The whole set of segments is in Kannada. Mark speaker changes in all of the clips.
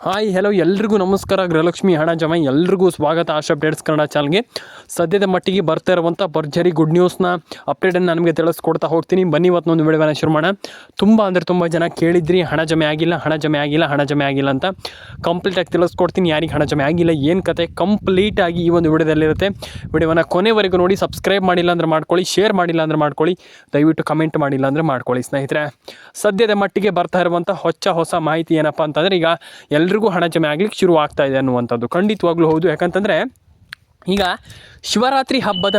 Speaker 1: ಹಾಯ್ ಹೆಲೋ ಎಲ್ರಿಗೂ ನಮಸ್ಕಾರ. ಗೃಹಲಕ್ಷ್ಮಿ ಹಣ ಜಮಾ ಎಲ್ರಿಗೂ ಸ್ವಾಗತ ಆಶ್ ಅಪ್ಡೇಟ್ಸ್ ಕನ್ನಡ ಚಾನಲ್ಗೆ. ಸದ್ಯದ ಮಟ್ಟಿಗೆ ಬರ್ತಾ ಇರುವಂಥ ಭರ್ಜರಿ ಗುಡ್ ನ್ಯೂಸ್ನ ಅಪ್ಡೇಟನ್ನು ನಾನು ನಿಮಗೆ ತಿಳಿಸ್ಕೊಡ್ತಾ ಹೋಗ್ತೀನಿ. ಬನ್ನಿ ಇವತ್ತೊಂದು ವಿಡಿಯೋನ ಶುರು ಮಾಡೋಣ. ತುಂಬ ಜನ ಕೇಳಿದ್ರಿ ಹಣ ಜಮೆ ಆಗಿಲ್ಲ ಅಂತ. ಕಂಪ್ಲೀಟಾಗಿ ತಿಳಿಸ್ಕೊಡ್ತೀನಿ. ಯಾರಿಗೆ ಹಣ ಜಮೆ ಆಗಿಲ್ಲ, ಏನು ಕತೆ ಕಂಪ್ಲೀಟಾಗಿ ಈ ಒಂದು ವಿಡಿಯೋದಲ್ಲಿರುತ್ತೆ. ವಿಡಿಯೋನ ಕೊನೆವರೆಗೂ ನೋಡಿ. ಸಬ್ಸ್ಕ್ರೈಬ್ ಮಾಡಿಲ್ಲ ಅಂದರೆ ಮಾಡ್ಕೊಳ್ಳಿ, ಶೇರ್ ಮಾಡಿಲ್ಲ ಅಂದರೆ ಮಾಡ್ಕೊಳ್ಳಿ, ದಯವಿಟ್ಟು ಕಮೆಂಟ್ ಮಾಡಿಲ್ಲ ಅಂದರೆ ಮಾಡ್ಕೊಳ್ಳಿ ಸ್ನೇಹಿತರೆ. ಸದ್ಯದ ಮಟ್ಟಿಗೆ ಬರ್ತಾ ಇರುವಂಥ ಹೊಸ ಮಾಹಿತಿ ಏನಪ್ಪ ಅಂತಂದರೆ, ಈಗ ಎಲ್ರಿಗೂ ಹಣ ಜಮೆ ಆಗ್ಲಿಕ್ಕೆ ಶುರು ಆಗ್ತಾ ಇದೆ ಅನ್ನುವಂಥದ್ದು ಖಂಡಿತವಾಗ್ಲೂ ಹೌದು. ಯಾಕಂತಂದರೆ ಈಗ ಶಿವರಾತ್ರಿ ಹಬ್ಬದ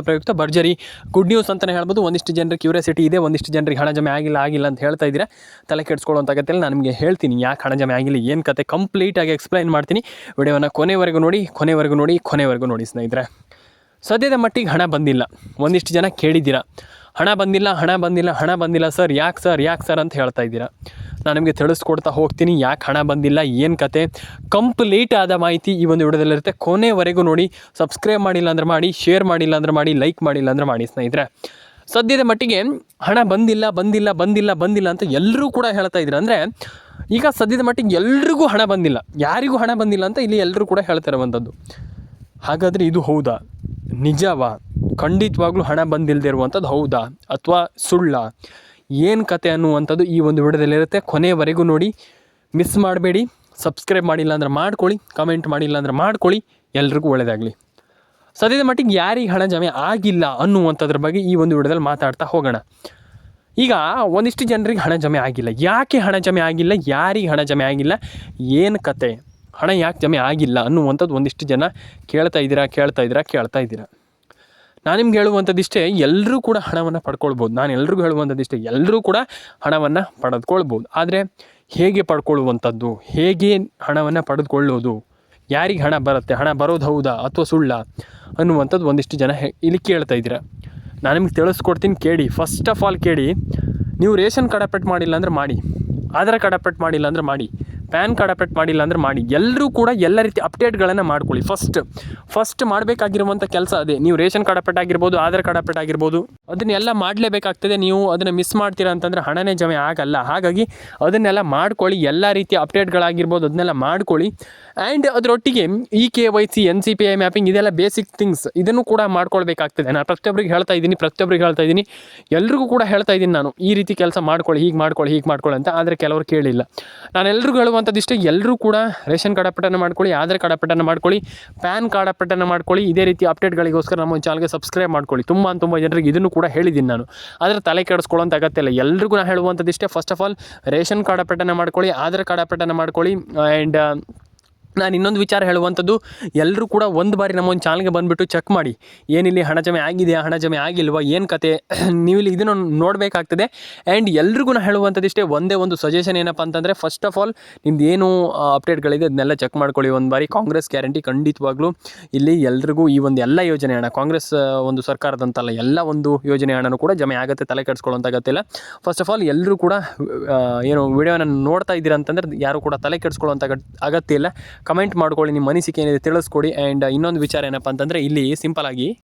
Speaker 1: ಪ್ರಯುಕ್ತ ಭರ್ಜರಿ ಗುಡ್ ನ್ಯೂಸ್ ಅಂತಲೇ ಹೇಳ್ಬೋದು. ಒಂದಿಷ್ಟು ಜನರಿಗೆ ಕ್ಯೂರಿಯಾಸಿಟಿ ಇದೆ, ಒಂದಿಷ್ಟು ಜನರಿಗೆ ಹಣ ಜಮೆ ಆಗಿಲ್ಲ ಅಂತ ಹೇಳ್ತಾ ಇದ್ದೀರಾ. ತಲೆ ಕೆಡಿಸ್ಕೊಳ್ಳೋಂಥ ಅಗತ್ಯ ನಾನು ನಿಮಗೆ ಹೇಳ್ತೀನಿ ಯಾಕೆ ಹಣ ಜಮೆ ಆಗಿಲ್ಲ, ಏನು ಕತೆ ಕಂಪ್ಲೀಟಾಗಿ ಎಕ್ಸ್ಪ್ಲೈನ್ ಮಾಡ್ತೀನಿ. ವಿಡಿಯೋನ ಕೊನೆವರೆಗೂ ನೋಡಿ ಸ್ನೇಹಿತರೆ. ಸದ್ಯದ ಮಟ್ಟಿಗೆ ಹಣ ಬಂದಿಲ್ಲ. ಒಂದಿಷ್ಟು ಜನ ಕೇಳಿದ್ದೀರಾ ಹಣ ಬಂದಿಲ್ಲ ಸರ್, ಯಾಕೆ ಸರ್ ಅಂತ ಹೇಳ್ತಾ ಇದ್ದೀರಾ. ನಾನು ನಿಮಗೆ ತಿಳಿಸ್ಕೊಡ್ತಾ ಹೋಗ್ತೀನಿ ಯಾಕೆ ಹಣ ಬಂದಿಲ್ಲ, ಏನು ಕತೆ ಕಂಪ್ಲೀಟ್ ಆದ ಮಾಹಿತಿ ಈ ಒಂದು ವಿಡಿಯೋದಲ್ಲಿರುತ್ತೆ. ಕೊನೆವರೆಗೂ ನೋಡಿ. ಸಬ್ಸ್ಕ್ರೈಬ್ ಮಾಡಿಲ್ಲ ಅಂದ್ರೆ ಮಾಡಿ, ಶೇರ್ ಮಾಡಿಲ್ಲ ಅಂದ್ರೆ ಮಾಡಿ, ಲೈಕ್ ಮಾಡಿಲ್ಲ ಅಂದ್ರೆ ಮಾಡಿ ಸ್ನೇಹಿತರೆ. ಸದ್ಯದ ಮಟ್ಟಿಗೆ ಹಣ ಬಂದಿಲ್ಲ ಅಂತ ಎಲ್ಲರೂ ಕೂಡ ಹೇಳ್ತಾ ಇದ್ದೀರಾ. ಅಂದರೆ ಈಗ ಸದ್ಯದ ಮಟ್ಟಿಗೆ ಎಲ್ರಿಗೂ ಹಣ ಬಂದಿಲ್ಲ, ಯಾರಿಗೂ ಹಣ ಬಂದಿಲ್ಲ ಅಂತ ಇಲ್ಲಿ ಎಲ್ಲರೂ ಕೂಡ ಹೇಳ್ತಾ ಇರುವಂಥದ್ದು. ಹಾಗಾದರೆ ಇದು ಹೌದಾ, ನಿಜವಾ, ಖಂಡಿತವಾಗ್ಲೂ ಹಣ ಬಂದಿಲ್ಲದೆ ಇರುವಂಥದ್ದು ಹೌದಾ ಅಥವಾ ಸುಳ್ಳ, ಏನು ಕತೆ ಅನ್ನುವಂಥದ್ದು ಈ ಒಂದು ವಿಡಿಯೋದಲ್ಲಿರುತ್ತೆ. ಕೊನೆವರೆಗೂ ನೋಡಿ, ಮಿಸ್ ಮಾಡಬೇಡಿ. ಸಬ್ಸ್ಕ್ರೈಬ್ ಮಾಡಿಲ್ಲ ಅಂದರೆ ಮಾಡ್ಕೊಳ್ಳಿ, ಕಮೆಂಟ್ ಮಾಡಿಲ್ಲ ಅಂದರೆ ಮಾಡ್ಕೊಳ್ಳಿ. ಎಲ್ರಿಗೂ ಒಳ್ಳೆಯದಾಗಲಿ. ಸದ್ಯದ ಮಟ್ಟಿಗೆ ಯಾರಿಗೆ ಹಣ ಜಮೆ ಆಗಿಲ್ಲ ಅನ್ನುವಂಥದ್ರ ಬಗ್ಗೆ ಈ ಒಂದು ವಿಡಿಯೋದಲ್ಲಿ ಮಾತಾಡ್ತಾ ಹೋಗೋಣ. ಈಗ ಒಂದಿಷ್ಟು ಜನರಿಗೆ ಹಣ ಜಮೆ ಆಗಿಲ್ಲ. ಯಾಕೆ ಹಣ ಜಮೆ ಆಗಿಲ್ಲ, ಯಾರಿಗೆ ಹಣ ಜಮೆ ಆಗಿಲ್ಲ, ಏನು ಕತೆ, ಹಣ ಯಾಕೆ ಜಮೆ ಆಗಿಲ್ಲ ಅನ್ನುವಂಥದ್ದು ಒಂದಿಷ್ಟು ಜನ ಕೇಳ್ತಾ ಇದ್ದೀರಾ. ನಾನು ನಿಮ್ಗೆ ಹೇಳುವಂಥದ್ದಿಷ್ಟೇ, ಎಲ್ಲರೂ ಕೂಡ ಹಣವನ್ನು ಪಡ್ಕೊಳ್ಬೋದು. ನಾನು ಎಲ್ರಿಗೂ ಹೇಳುವಂಥದ್ದಿಷ್ಟೇ, ಎಲ್ಲರೂ ಕೂಡ ಹಣವನ್ನು ಪಡೆದುಕೊಳ್ಬೋದು. ಆದರೆ ಹೇಗೆ ಪಡ್ಕೊಳ್ಳುವಂಥದ್ದು, ಹೇಗೆ ಹಣವನ್ನು ಪಡೆದುಕೊಳ್ಳೋದು, ಯಾರಿಗೆ ಹಣ ಬರುತ್ತೆ, ಹಣ ಬರೋದು ಹೌದಾ ಅಥವಾ ಸುಳ್ಳ ಅನ್ನುವಂಥದ್ದು ಒಂದಿಷ್ಟು ಜನ ಇಲ್ಲಿ ಕೇಳ್ತಾ ಇದ್ದೀರಾ. ನಾನು ನಿಮ್ಗೆ ತಿಳಿಸ್ಕೊಡ್ತೀನಿ, ಕೇಳಿ. ಫಸ್ಟ್ ಆಫ್ ಆಲ್ ಕೇಳಿ. ನೀವು ರೇಷನ್ ಕಾರ್ಡ್ ಅಪ್ಡೇಟ್ ಮಾಡಿಲ್ಲ ಅಂದರೆ ಮಾಡಿ, ಆಧಾರ್ ಕಾರ್ಡ್ ಅಪ್ಡೇಟ್ ಮಾಡಿಲ್ಲ ಅಂದರೆ ಮಾಡಿ, ಪ್ಯಾನ್ ಕಾರ್ಡ್ ಅಪ್ಡೇಟ್ ಮಾಡಿಲ್ಲ ಅಂದರೆ ಮಾಡಿ. ಎಲ್ಲರೂ ಕೂಡ ಎಲ್ಲ ರೀತಿ ಅಪ್ಡೇಟ್ಗಳನ್ನು ಮಾಡ್ಕೊಳ್ಳಿ. ಫಸ್ಟ್ ಮಾಡಬೇಕಾಗಿರುವಂಥ ಕೆಲಸ ಅದೇ. ನೀವು ರೇಷನ್ ಕಾರ್ಡ್ ಅಪ್ಡೇಟ್ ಆಗಿರ್ಬೋದು, ಆಧಾರ್ ಕಾರ್ಡ್ ಅಪ್ಡೇಟ್ ಆಗಿರ್ಬೋದು, ಅದನ್ನೆಲ್ಲ ಮಾಡಲೇಬೇಕಾಗ್ತದೆ. ನೀವು ಅದನ್ನು ಮಿಸ್ ಮಾಡ್ತೀರಾ ಅಂತಂದರೆ ಹಣನೇ ಜಮೆ ಆಗಲ್ಲ. ಹಾಗಾಗಿ ಅದನ್ನೆಲ್ಲ ಮಾಡ್ಕೊಳ್ಳಿ. ಎಲ್ಲ ರೀತಿಯ ಅಪ್ಡೇಟ್ಗಳಾಗಿರ್ಬೋದು ಅದನ್ನೆಲ್ಲ ಮಾಡ್ಕೊಳ್ಳಿ. ಆ್ಯಂಡ್ ಅದರೊಟ್ಟಿಗೆ KYC, NCPI ಮ್ಯಾಪಿಂಗ್, ಇದೆಲ್ಲ ಬೇಸಿಕ್ ಥಿಂಗ್ಸ್, ಇದನ್ನು ಕೂಡ ಮಾಡ್ಕೊಳ್ಬೇಕಾಗ್ತದೆ. ನಾನು ಪ್ರತಿಯೊಬ್ಬರಿಗೆ ಹೇಳ್ತಾ ಇದ್ದೀನಿ, ಎಲ್ರಿಗೂ ಕೂಡ ಹೇಳ್ತಾ ಇದ್ದೀನಿ ನಾನು, ಈ ರೀತಿ ಕೆಲಸ ಮಾಡ್ಕೊಳ್ಳಿ, ಹೀಗೆ ಮಾಡ್ಕೊಳ್ಳಿ ಅಂತ. ಆದರೆ ಕೆಲವರು ಕೇಳಿಲ್ಲ. ನಾನು ಎಲ್ರಿಗೂ ಹೇಳುವಂಥದ್ದಿಷ್ಟೇ, ಎಲ್ಲರೂ ಕೂಡ ರೇಷನ್ ಕಾರ್ಡ್ ಅಪ್ಡೇಟನ್ನು ಮಾಡ್ಕೊಳ್ಳಿ, ಆಧಾರ್ ಕಾರ್ಡ್ ಅಪ್ಡೇಟನ್ನು ಮಾಡ್ಕೊಳ್ಳಿ, ಪ್ಯಾನ್ ಕಾರ್ಡ್ ಅಪ್ಡೇಟನ್ನು ಮಾಡ್ಕೊಳ್ಳಿ. ಇದೇ ರೀತಿ ಅಪ್ಡೇಟ್ಗಳಿಗೋಸ್ಕರ ನಮ್ಮ ಚಾನಲ್ಗೆ ಸಬ್ಸ್ಕ್ರೈಬ್ ಮಾಡ್ಕೊಳ್ಳಿ. ತುಂಬ ಜನರಿಗೆ ಇದನ್ನು ಕೂಡ ಹೇಳಿದ್ದೀನಿ ನಾನು. ಆದರೆ ತಲೆ ಕೆಡಿಸ್ಕೊಳ್ಳೋಂಥ ಅಗತ್ಯ ಇಲ್ಲ. ಎಲ್ರಿಗೂ ನಾನು ಹೇಳುವಂಥದ್ದಿಷ್ಟೇ, first of all ration card ಅಪ್ಡೇಟನ್ನು ಮಾಡ್ಕೊಳ್ಳಿ, ಆಧಾರ್ ಕಾರ್ಡ್ ಅಪ್ಡೇಟನ್ನು ಮಾಡ್ಕೊಳ್ಳಿ. ಆ್ಯಂಡ್ ನಾನು ಇನ್ನೊಂದು ವಿಚಾರ ಹೇಳುವಂಥದ್ದು, ಎಲ್ಲರೂ ಕೂಡ ಒಂದು ಬಾರಿ ನಮ್ಮ ಒಂದು ಚಾನಲ್ಗೆ ಬಂದುಬಿಟ್ಟು ಚೆಕ್ ಮಾಡಿ, ಏನಿಲ್ಲಿ ಹಣ ಜಮೆ ಆಗಿದೆಯಾ, ಹಣ ಜಮೆ ಆಗಿಲ್ವಾ, ಏನು ಕತೆ, ನೀವಿಲ್ಲಿ ಇದನ್ನು ನೋಡಬೇಕಾಗ್ತದೆ. ಆ್ಯಂಡ್ ಎಲ್ರಿಗೂ ನಾನು ಹೇಳುವಂಥದ್ದಿಷ್ಟೇ, ಒಂದೇ ಒಂದು ಸಜೆಷನ್ ಏನಪ್ಪ ಅಂತಂದರೆ, ಫಸ್ಟ್ ಆಫ್ ಆಲ್ ನಿಮ್ದು ಏನು ಅಪ್ಡೇಟ್ಗಳಿದೆ ಅದನ್ನೆಲ್ಲ ಚೆಕ್ ಮಾಡ್ಕೊಳ್ಳಿ ಒಂದು ಬಾರಿ. ಕಾಂಗ್ರೆಸ್ ಗ್ಯಾರಂಟಿ ಖಂಡಿತವಾಗ್ಲೂ ಇಲ್ಲಿ ಎಲ್ರಿಗೂ ಈ ಒಂದು ಎಲ್ಲ ಯೋಜನೆ ಹಣ, ಕಾಂಗ್ರೆಸ್ ಒಂದು ಸರ್ಕಾರದಂತಲ್ಲ, ಎಲ್ಲ ಒಂದು ಯೋಜನೆ ಹಣನೂ ಕೂಡ ಜಮೆ ಆಗುತ್ತೆ. ತಲೆ ಕೆಡಿಸ್ಕೊಳ್ಳೋಂಥ ಅಗತ್ಯ. ಫಸ್ಟ್ ಆಫ್ ಆಲ್ ಎಲ್ಲರೂ ಕೂಡ ಏನು ವಿಡಿಯೋನ ನೋಡ್ತಾ ಇದ್ದೀರಾ ಅಂತಂದರೆ ಯಾರು ಕೂಡ ತಲೆ ಕೆಡಿಸ್ಕೊಳ್ಳೋಂಥ ಅಗತ್ಯ ಇಲ್ಲ. ಕಮೆಂಟ್ ಮಾಡ್ಕೊಳ್ಳಿ, ನಿಮ್ಮ ಅನಿಸಿಕೆ ಏನಿದೆ ತಿಳಿಸ್ಕೊಡಿ. ಆ್ಯಂಡ್ ಇನ್ನೊಂದು ವಿಚಾರ ಏನಪ್ಪ ಅಂತಂದರೆ, ಇಲ್ಲಿ ಸಿಂಪಲ್ ಆಗಿ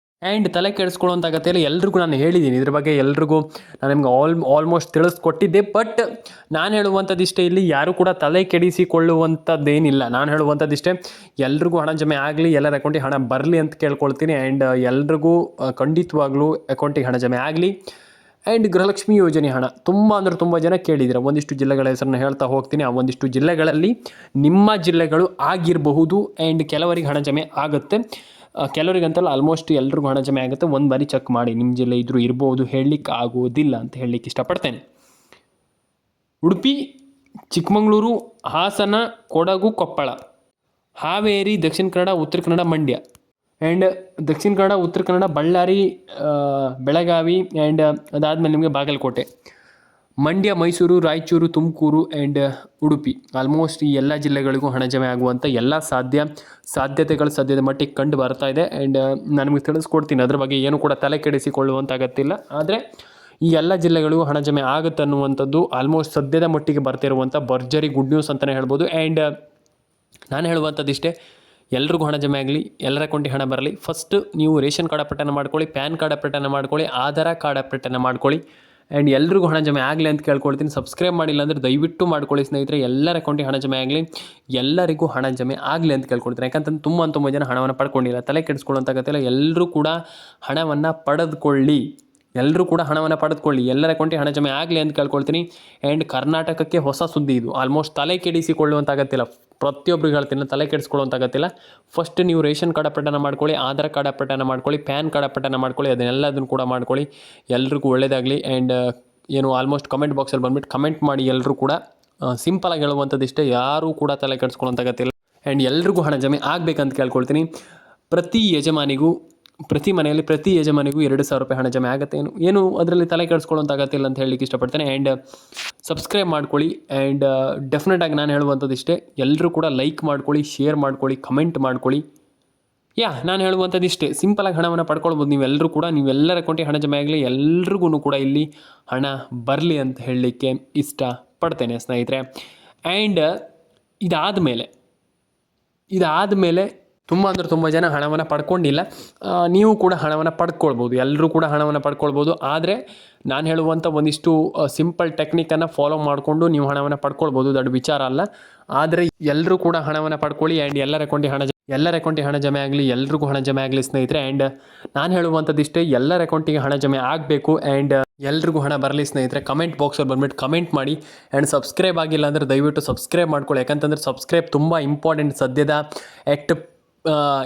Speaker 1: ಆ್ಯಂಡ್ ತಲೆ ಕೆಡಿಸ್ಕೊಳ್ಳೋಂಥ ಅಗತ್ಯ ಇಲ್ಲ. ಎಲ್ರಿಗೂ ನಾನು ಹೇಳಿದ್ದೀನಿ ಇದ್ರ ಬಗ್ಗೆ, ಎಲ್ರಿಗೂ ನಾನು ನಿಮ್ಗೆ ಆಲ್ಮೋಸ್ಟ್ ತಿಳಿಸ್ಕೊಟ್ಟಿದ್ದೆ. ಬಟ್ ನಾನು ಹೇಳುವಂಥದ್ದಿಷ್ಟೇ, ಇಲ್ಲಿ ಯಾರು ಕೂಡ ತಲೆ ಕೆಡಿಸಿಕೊಳ್ಳುವಂಥದ್ದೇನಿಲ್ಲ. ನಾನು ಹೇಳುವಂಥದ್ದಿಷ್ಟೇ, ಎಲ್ರಿಗೂ ಹಣ ಜಮೆ ಆಗಲಿ, ಎಲ್ಲರ ಅಕೌಂಟಿಗೆ ಹಣ ಬರಲಿ ಅಂತ ಕೇಳ್ಕೊಳ್ತೀನಿ. ಆ್ಯಂಡ್ ಎಲ್ರಿಗೂ ಖಂಡಿತವಾಗ್ಲೂ ಅಕೌಂಟಿಗೆ ಹಣ ಜಮೆ ಆಗಲಿ. ಆ್ಯಂಡ್ ಗೃಹಲಕ್ಷ್ಮಿ ಯೋಜನೆ ಹಣ ತುಂಬ ಜನ ಕೇಳಿದ್ದೀರ. ಒಂದಿಷ್ಟು ಜಿಲ್ಲೆಗಳ ಹೆಸರನ್ನು ಹೇಳ್ತಾ ಹೋಗ್ತೀನಿ. ಆ ಒಂದಿಷ್ಟು ಜಿಲ್ಲೆಗಳಲ್ಲಿ ನಿಮ್ಮ ಜಿಲ್ಲೆಗಳು ಆಗಿರಬಹುದು. ಆ್ಯಂಡ್ ಕೆಲವರಿಗೆ ಹಣ ಜಮೆ ಆಗುತ್ತೆ, ಕೆಲವರಿಗಂತಲ್ಲ, ಆಲ್ಮೋಸ್ಟ್ ಎಲ್ರಿಗೂ ಹಣ ಜಮೆ ಆಗುತ್ತೆ. ಒಂದು ಬಾರಿ ಚೆಕ್ ಮಾಡಿ, ನಿಮ್ಮ ಜಿಲ್ಲೆ ಇದ್ರೂ ಇರ್ಬೋದು, ಹೇಳಲಿಕ್ಕೆ ಆಗೋದಿಲ್ಲ ಅಂತ ಹೇಳಲಿಕ್ಕೆ ಇಷ್ಟಪಡ್ತೇನೆ. ಉಡುಪಿ, ಚಿಕ್ಕಮಗಳೂರು, ಹಾಸನ, ಕೊಡಗು, ಕೊಪ್ಪಳ, ಹಾವೇರಿ, ದಕ್ಷಿಣ ಕನ್ನಡ, ಉತ್ತರ ಕನ್ನಡ, ಮಂಡ್ಯ, ಆ್ಯಂಡ್ ದಕ್ಷಿಣ ಕನ್ನಡ, ಉತ್ತರ ಕನ್ನಡ, ಬಳ್ಳಾರಿ, ಬೆಳಗಾವಿ, ಆ್ಯಂಡ್ ಅದಾದಮೇಲೆ ನಿಮಗೆ ಬಾಗಲಕೋಟೆ, ಮಂಡ್ಯ, ಮೈಸೂರು, ರಾಯಚೂರು, ತುಮಕೂರು ಆ್ಯಂಡ್ ಉಡುಪಿ. ಆಲ್ಮೋಸ್ಟ್ ಈ ಎಲ್ಲ ಜಿಲ್ಲೆಗಳಿಗೂ ಹಣ ಜಮೆ ಆಗುವಂಥ ಎಲ್ಲ ಸಾಧ್ಯತೆಗಳು ಸದ್ಯದ ಮಟ್ಟಿಗೆ ಕಂಡು ಬರ್ತಾ ಇದೆ. ಆ್ಯಂಡ್ ನಾನು ನಿಮಗೆ ತಿಳಿಸ್ಕೊಡ್ತೀನಿ, ಅದ್ರ ಬಗ್ಗೆ ಏನು ಕೂಡ ತಲೆ ಕೆಡಿಸಿಕೊಳ್ಳುವಂಥ ಅಗತ್ಯ ಇಲ್ಲ. ಆದರೆ ಈ ಎಲ್ಲ ಜಿಲ್ಲೆಗಳಿಗೂ ಹಣ ಜಮೆ ಆಗುತ್ತೆ ಅನ್ನುವಂಥದ್ದು ಆಲ್ಮೋಸ್ಟ್ ಸದ್ಯದ ಮಟ್ಟಿಗೆ ಬರ್ತಿರುವಂಥ ಭರ್ಜರಿ ಗುಡ್ ನ್ಯೂಸ್ ಅಂತಲೇ ಹೇಳ್ಬೋದು. ಆ್ಯಂಡ್ ನಾನು ಹೇಳುವಂಥದ್ದಿಷ್ಟೇ, ಎಲ್ರಿಗೂ ಹಣ ಜಮೆ ಆಗಲಿ, ಎಲ್ಲರ ಅಕೌಂಟಿಗೆ ಹಣ ಬರಲಿ. ಫಸ್ಟ್ ನೀವು ರೇಷನ್ ಕಾರ್ಡ್ ಅಪ್ಡೇಟನ್ನು ಮಾಡ್ಕೊಳ್ಳಿ, ಪ್ಯಾನ್ ಕಾರ್ಡ್ ಅಪ್ಡೇಟನ್ನು ಮಾಡ್ಕೊಳ್ಳಿ, ಆಧಾರ್ ಕಾರ್ಡ್ ಅಪ್ಡೇಟನ್ನು ಮಾಡ್ಕೊಳ್ಳಿ. ಆ್ಯಂಡ್ ಎಲ್ರಿಗೂ ಹಣ ಜಮೆ ಆಗಲಿ ಅಂತ ಕೇಳ್ಕೊಳ್ತೀನಿ. ಸಬ್ಸ್ಕ್ರೈಬ್ ಮಾಡಿಲ್ಲ ಅಂದರೆ ದಯವಿಟ್ಟು ಮಾಡ್ಕೊಳ್ಳಿ ಸ್ನೇಹಿತರೆ. ಎಲ್ಲರ ಅಕೌಂಟಿಗೆ ಹಣ ಜಮೆ ಆಗಲಿ, ಎಲ್ಲರಿಗೂ ಹಣ ಜಮೆ ಆಗಲಿ ಅಂತ ಕೇಳ್ಕೊಳ್ತೀನಿ. ಯಾಕಂತಂದ್ರೆ ತುಂಬ ಜನ ಹಣವನ್ನು ಪಡ್ಕೊಂಡಿಲ್ಲ, ತಲೆ ಕೆಡಿಸ್ಕೊಳ್ಳೋಂತಾಗತ್ತಿಲ್ಲ. ಎಲ್ಲರೂ ಕೂಡ ಹಣವನ್ನು ಪಡೆದುಕೊಳ್ಳಿ, ಎಲ್ಲರೂ ಕೂಡ ಹಣವನ್ನು ಪಡೆದುಕೊಳ್ಳಿ, ಎಲ್ಲರ ಅಕೌಂಟಿಗೆ ಹಣ ಜಮೆ ಆಗಲಿ ಅಂತ ಕೇಳ್ಕೊಳ್ತೀನಿ. ಆ್ಯಂಡ್ ಕರ್ನಾಟಕಕ್ಕೆ ಹೊಸ ಸುದ್ದಿ ಇದು. ಆಲ್ಮೋಸ್ಟ್ ತಲೆ ಕೆಡಿಸಿಕೊಳ್ಳುವಂತಾಗತ್ತಿಲ್ಲ, ಪ್ರತಿಯೊಬ್ಬರಿಗೆ ಹೇಳ್ತೀನಿ, ತಲೆ ಕೆಡಿಸ್ಕೊಳ್ಳುವಂತಾಗತ್ತಿಲ್ಲ. ಫಸ್ಟ್ ನೀವು ರೇಷನ್ ಕಾರ್ಡ್ ಅಪ್ಡೇಟನ್ನು ಮಾಡ್ಕೊಳ್ಳಿ, ಆಧಾರ್ ಕಾರ್ಡ್ ಅಪ್ಡೇಟನ್ನು ಮಾಡ್ಕೊಳ್ಳಿ, ಪ್ಯಾನ್ ಕಾರ್ಡ್ ಅಪ್ಡೇಟನ್ನು ಮಾಡ್ಕೊಳ್ಳಿ, ಅದನ್ನೆಲ್ಲದನ್ನು ಕೂಡ ಮಾಡ್ಕೊಳ್ಳಿ. ಎಲ್ರಿಗೂ ಒಳ್ಳೆಯದಾಗಲಿ. ಆ್ಯಂಡ್ ಏನು ಆಲ್ಮೋಸ್ಟ್ ಕಮೆಂಟ್ ಬಾಕ್ಸಲ್ಲಿ ಬಂದುಬಿಟ್ಟು ಕಮೆಂಟ್ ಮಾಡಿ. ಎಲ್ಲರೂ ಕೂಡ ಸಿಂಪಲಾಗಿ ಹೇಳುವಂಥದ್ದು ಇಷ್ಟೇ, ಯಾರೂ ಕೂಡ ತಲೆ ಕೆಡಿಸ್ಕೊಳ್ಳೋಂತಾಗತ್ತಿಲ್ಲ. ಆ್ಯಂಡ್ ಎಲ್ರಿಗೂ ಹಣ ಜಮೆ ಆಗಬೇಕಂತ ಕೇಳ್ಕೊಳ್ತೀನಿ. ಪ್ರತಿ ಮನೆಯಲ್ಲಿ ಪ್ರತಿ ಯಜಮಾನಿಗೂ 2,000 ರೂಪಾಯಿ ಹಣ ಜಮೆ ಆಗುತ್ತೆ. ಏನು ಅದರಲ್ಲಿ ತಲೆ ಕೆಡಿಸ್ಕೊಳ್ಳೋಂತಾಗತ್ತಿಲ್ಲ ಅಂತ ಹೇಳಲಿಕ್ಕೆ ಇಷ್ಟಪಡ್ತೇನೆ. ಆ್ಯಂಡ್ ಸಬ್ಸ್ಕ್ರೈಬ್ ಮಾಡ್ಕೊಳ್ಳಿ. ಆ್ಯಂಡ್ ಡೆಫಿನೆಟಾಗಿ ನಾನು ಹೇಳುವಂಥದ್ದು ಇಷ್ಟೇ, ಎಲ್ಲರೂ ಕೂಡ ಲೈಕ್ ಮಾಡ್ಕೊಳ್ಳಿ, ಶೇರ್ ಮಾಡ್ಕೊಳ್ಳಿ, ಕಮೆಂಟ್ ಮಾಡ್ಕೊಳ್ಳಿ. ನಾನು ಹೇಳುವಂಥದ್ದು ಇಷ್ಟೇ, ಸಿಂಪಲಾಗಿ ಹಣವನ್ನು ಪಡ್ಕೊಳ್ಬೋದು ನೀವೆಲ್ಲರೂ ಕೂಡ. ನೀವೆಲ್ಲರ ಅಕೌಂಟಿಗೆ ಹಣ ಜಮೆ ಆಗಲಿ, ಎಲ್ರಿಗೂ ಕೂಡ ಇಲ್ಲಿ ಹಣ ಬರಲಿ ಅಂತ ಹೇಳಲಿಕ್ಕೆ ಇಷ್ಟಪಡ್ತೇನೆ ಸ್ನೇಹಿತರೆ. ಆ್ಯಂಡ್ ಇದಾದ ಮೇಲೆ ತುಂಬ ಜನ ಹಣವನ್ನು ಪಡ್ಕೊಂಡಿಲ್ಲ. ನೀವು ಕೂಡ ಹಣವನ್ನು ಪಡ್ಕೊಳ್ಬೋದು, ಎಲ್ಲರೂ ಕೂಡ ಹಣವನ್ನು ಪಡ್ಕೊಳ್ಬೋದು. ಆದರೆ ನಾನು ಹೇಳುವಂಥ ಒಂದಿಷ್ಟು ಸಿಂಪಲ್ ಟೆಕ್ನಿಕನ್ನು ಫಾಲೋ ಮಾಡಿಕೊಂಡು ನೀವು ಹಣವನ್ನು ಪಡ್ಕೊಳ್ಬೋದು, ದೊಡ್ಡ ವಿಚಾರ ಅಲ್ಲ. ಆದರೆ ಎಲ್ಲರೂ ಕೂಡ ಹಣವನ್ನು ಪಡ್ಕೊಳ್ಳಿ. ಆ್ಯಂಡ್ ಎಲ್ಲರ ಅಕೌಂಟಿಗೆ ಹಣ ಜಮೆ ಆಗಲಿ, ಎಲ್ರಿಗೂ ಹಣ ಜಮೆ ಆಗಲಿ ಸ್ನೇಹಿತರೆ. ಆ್ಯಂಡ್ ನಾನು ಹೇಳುವಂಥದ್ದು ಇಷ್ಟೇ, ಎಲ್ಲರ ಅಕೌಂಟಿಗೆ ಹಣ ಜಮೆ ಆಗಬೇಕು. ಆ್ಯಂಡ್ ಎಲ್ರಿಗೂ ಹಣ ಬರಲಿ ಸ್ನೇಹಿತರೆ. ಕಮೆಂಟ್ ಬಾಕ್ಸಲ್ಲಿ ಬಂದುಬಿಟ್ಟು ಕಮೆಂಟ್ ಮಾಡಿ. ಆ್ಯಂಡ್ ಸಬ್ಸ್ಕ್ರೈಬ್ ಆಗಿಲ್ಲ ಅಂದರೆ ದಯವಿಟ್ಟು ಸಬ್ಸ್ಕ್ರೈಬ್ ಮಾಡ್ಕೊಳ್ಳಿ. ಯಾಕಂತಂದರೆ ಸಬ್ಸ್ಕ್ರೈಬ್ ತುಂಬ ಇಂಪಾರ್ಟೆಂಟ್ ಸದ್ಯದ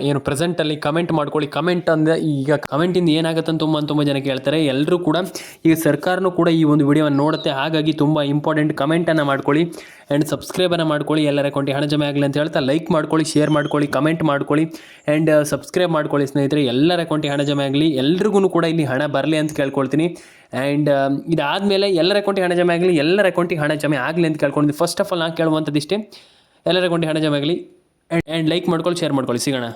Speaker 1: ಏನು ಪ್ರೆಸೆಂಟಲ್ಲಿ. ಕಮೆಂಟ್ ಮಾಡ್ಕೊಳ್ಳಿ. ಕಮೆಂಟ್ ಅಂದರೆ ಈಗ ಕಮೆಂಟಿಂದ ಏನಾಗುತ್ತೆ ಅಂತ ತುಂಬ ಜನ ಕೇಳ್ತಾರೆ. ಎಲ್ಲರೂ ಕೂಡ ಈಗ ಸರ್ಕಾರನೂ ಕೂಡ ಈ ಒಂದು ವಿಡಿಯೋವನ್ನು ನೋಡುತ್ತೆ, ಹಾಗಾಗಿ ತುಂಬ ಇಂಪಾರ್ಟೆಂಟ್. ಕಮೆಂಟನ್ನು ಮಾಡ್ಕೊಳ್ಳಿ ಆ್ಯಂಡ್ ಸಬ್ಸ್ಕ್ರೈಬನ್ನು ಮಾಡ್ಕೊಳ್ಳಿ. ಎಲ್ಲರ ಅಕೌಂಟಿಗೆ ಹಣ ಜಮೆ ಆಗಲಿ ಅಂತ ಹೇಳ್ತಾ ಲೈಕ್ ಮಾಡ್ಕೊಳ್ಳಿ, ಶೇರ್ ಮಾಡ್ಕೊಳ್ಳಿ, ಕಮೆಂಟ್ ಮಾಡ್ಕೊಳ್ಳಿ ಆ್ಯಂಡ್ ಸಬ್ಸ್ಕ್ರೈಬ್ ಮಾಡ್ಕೊಳ್ಳಿ ಸ್ನೇಹಿತರೆ. ಎಲ್ಲರ ಅಕೌಂಟಿಗೆ ಹಣ ಜಮೆ ಆಗಲಿ, ಎಲ್ರಿಗೂ ಕೂಡ ಇಲ್ಲಿ ಹಣ ಬರಲಿ ಅಂತ ಕೇಳ್ಕೊಳ್ತೀನಿ. ಆ್ಯಂಡ್ ಇದಾದಮೇಲೆ ಎಲ್ಲರ ಅಕೌಂಟಿಗೆ ಹಣ ಜಮೆ ಆಗಲಿ, ಎಲ್ಲರ ಅಕೌಂಟಿಗೆ ಹಣ ಜಮೆ ಆಗಲಿ ಅಂತ ಕೇಳ್ಕೊಂಡಿದ್ದೀನಿ. ಫಸ್ಟ್ ಆಫ್ ಆಲ್ ನಾನು ಕೇಳುವಂಥದ್ದು ಇಷ್ಟೇ, ಎಲ್ಲರ ಅಕೌಂಟಿಗೆ ಹಣ ಜಮೆ ಆಗಲಿ. ಆ್ಯಂಡ್ ಲೈಕ್ ಮಾಡ್ಕೊಳ್ಳಿ, ಶೇರ್ ಮಾಡ್ಕೊಳ್ಳಿ. ಸಿಗೋಣ.